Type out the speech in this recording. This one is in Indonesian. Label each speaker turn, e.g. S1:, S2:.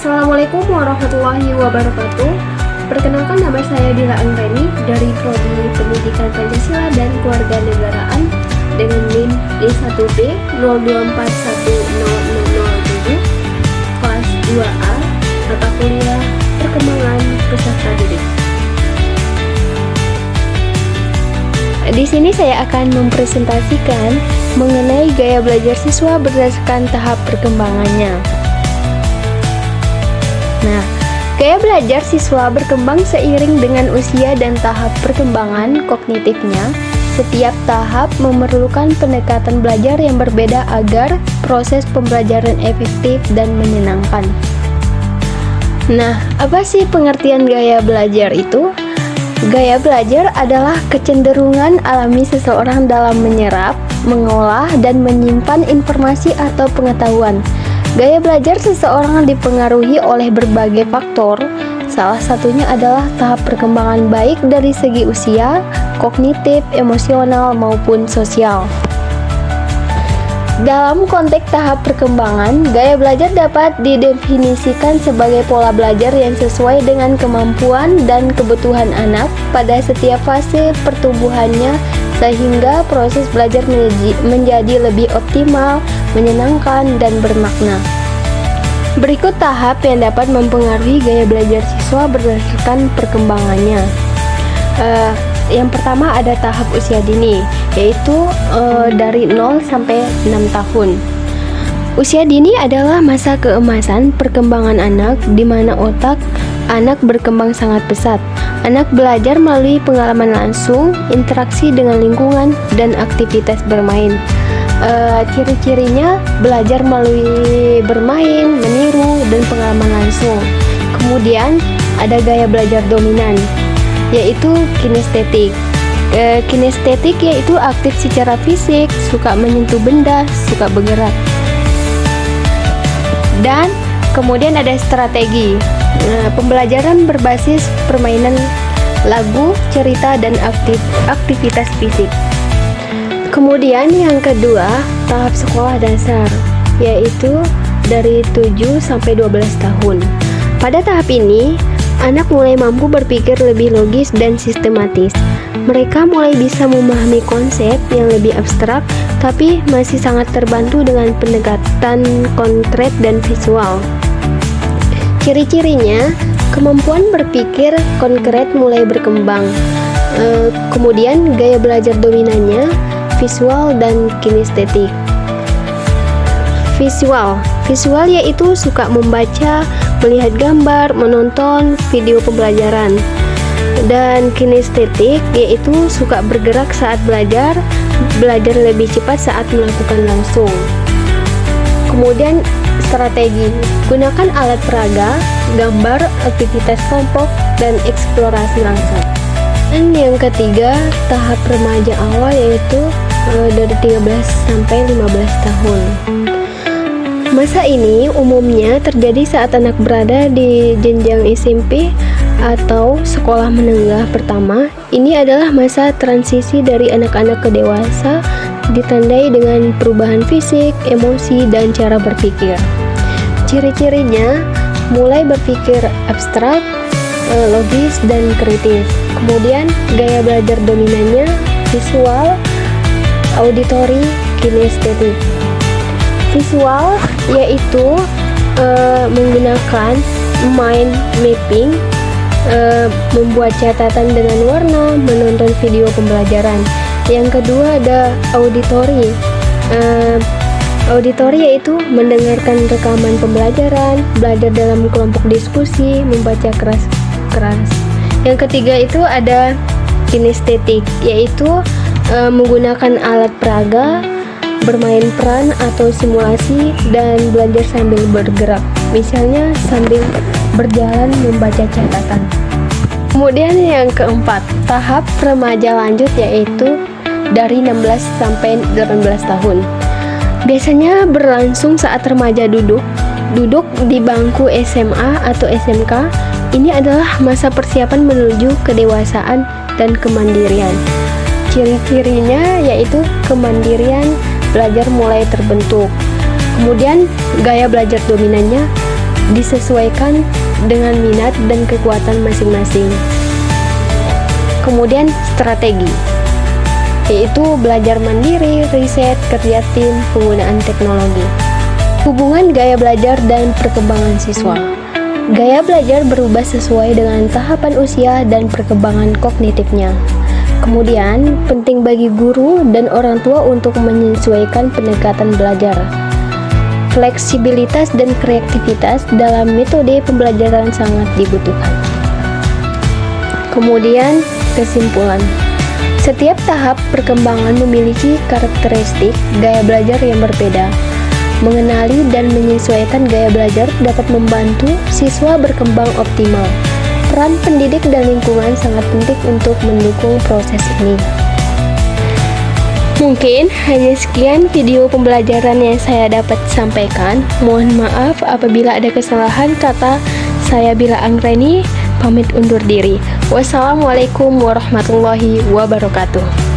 S1: Assalamualaikum warahmatullahi wabarakatuh. Perkenalkan, nama saya Dila Anggreni dari Prodi Pendidikan Pancasila dan Kewarganegaraan dengan NIM D1B 024100007 kelas 2A mata kuliah Perkembangan Peserta Didik. Di sini saya akan mempresentasikan mengenai gaya belajar siswa berdasarkan tahap perkembangannya. Nah, gaya belajar siswa berkembang seiring dengan usia dan tahap perkembangan kognitifnya. Setiap tahap memerlukan pendekatan belajar yang berbeda agar proses pembelajaran efektif dan menyenangkan. Nah, apa sih pengertian gaya belajar itu? Gaya belajar adalah kecenderungan alami seseorang dalam menyerap, mengolah, dan menyimpan informasi atau pengetahuan. Gaya belajar seseorang dipengaruhi oleh berbagai faktor. Salah satunya adalah tahap perkembangan baik dari segi usia, kognitif, emosional, maupun sosial. Dalam konteks tahap perkembangan, gaya belajar dapat didefinisikan sebagai pola belajar yang sesuai dengan kemampuan dan kebutuhan anak pada setiap fase pertumbuhannya, sehingga proses belajar menjadi lebih optimal, menyenangkan, dan bermakna. Berikut tahap yang dapat mempengaruhi gaya belajar siswa berdasarkan perkembangannya. Yang pertama ada tahap usia dini, yaitu dari 0 sampai 6 tahun. Usia dini adalah masa keemasan perkembangan anak, di mana otak anak berkembang sangat pesat. Anak belajar melalui pengalaman langsung, interaksi dengan lingkungan, dan aktivitas bermain. Ciri-cirinya belajar melalui bermain, meniru, dan pengalaman langsung. Kemudian ada gaya belajar dominan, yaitu kinestetik. Kinestetik yaitu aktif secara fisik, suka menyentuh benda, suka bergerak. Dan kemudian ada strategi. Pembelajaran berbasis permainan, lagu, cerita, dan aktivitas fisik. Kemudian yang kedua, tahap sekolah dasar, yaitu dari 7 sampai 12 tahun. Pada tahap ini, anak mulai mampu berpikir lebih logis dan sistematis. Mereka mulai bisa memahami konsep yang lebih abstrak, tapi masih sangat terbantu dengan pendekatan konkret dan visual. Ciri-cirinya, kemampuan berpikir konkret mulai berkembang. Kemudian gaya belajar dominannya visual dan kinestetik. Visual yaitu suka membaca, melihat gambar, menonton video pembelajaran. Dan kinestetik yaitu suka bergerak saat belajar lebih cepat saat melakukan langsung. Kemudian strategi, gunakan alat peraga, gambar, aktivitas kelompok, dan eksplorasi langsung. Dan yang ketiga, tahap remaja awal, yaitu dari 13 sampai 15 tahun. Masa ini umumnya terjadi saat anak berada di jenjang SMP atau sekolah menengah pertama. Ini adalah masa transisi dari anak-anak ke dewasa, ditandai dengan perubahan fisik, emosi, dan cara berpikir. Ciri-cirinya mulai berpikir abstrak, logis, dan kritis. Kemudian gaya belajar dominannya visual, auditory, kinestetik. Visual yaitu menggunakan mind mapping, membuat catatan dengan warna, menonton video pembelajaran. Yang kedua ada auditory. Auditory yaitu mendengarkan rekaman pembelajaran, belajar dalam kelompok diskusi, membaca keras-keras. Yang ketiga itu ada kinestetik, yaitu menggunakan alat peraga, bermain peran atau simulasi, dan belajar sambil bergerak, misalnya sambil berjalan membaca catatan. Kemudian yang keempat, tahap remaja lanjut, yaitu dari 16 sampai 18 tahun. Biasanya berlangsung saat remaja duduk di bangku SMA atau SMK. Ini adalah masa persiapan menuju kedewasaan dan kemandirian. Ciri-cirinya yaitu kemandirian, belajar mulai terbentuk. Kemudian gaya belajar dominannya disesuaikan dengan minat dan kekuatan masing-masing. Kemudian strategi, yaitu belajar mandiri, riset, kerja tim, penggunaan teknologi. Hubungan gaya belajar dan perkembangan siswa. Gaya belajar berubah sesuai dengan tahapan usia dan perkembangan kognitifnya. Kemudian, penting bagi guru dan orang tua untuk menyesuaikan pendekatan belajar. Fleksibilitas dan kreativitas dalam metode pembelajaran sangat dibutuhkan. Kemudian, kesimpulan. Setiap tahap perkembangan memiliki karakteristik gaya belajar yang berbeda. Mengenali dan menyesuaikan gaya belajar dapat membantu siswa berkembang optimal. Peran pendidik dan lingkungan sangat penting untuk mendukung proses ini. Mungkin hanya sekian video pembelajaran yang saya dapat sampaikan. Mohon maaf apabila ada kesalahan kata. Saya Bila Anggreni, pamit undur diri. Wassalamualaikum warahmatullahi wabarakatuh.